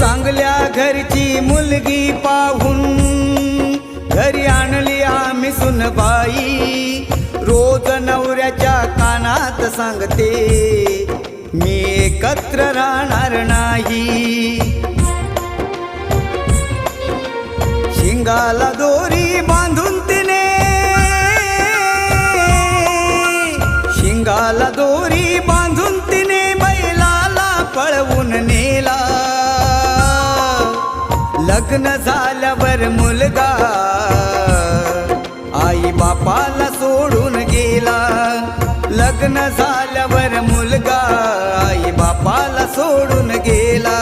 चांगल्या घरची मुलगी पाहून घरी आणली आम्ही सुनबाई. रोज नवऱ्याच्या कानात सांगते मी एकत्र राहणार नाही. शिंगाला दोरी बांधून तिने, शिंगाला दोरी बांधून तिने बैलाला पळवून नेला. लग्न झाल्यावर मुलगा आई बापाला सोडून गेला. लग्न झाल्यावर मुलगा आई बापाला सोडून गेला.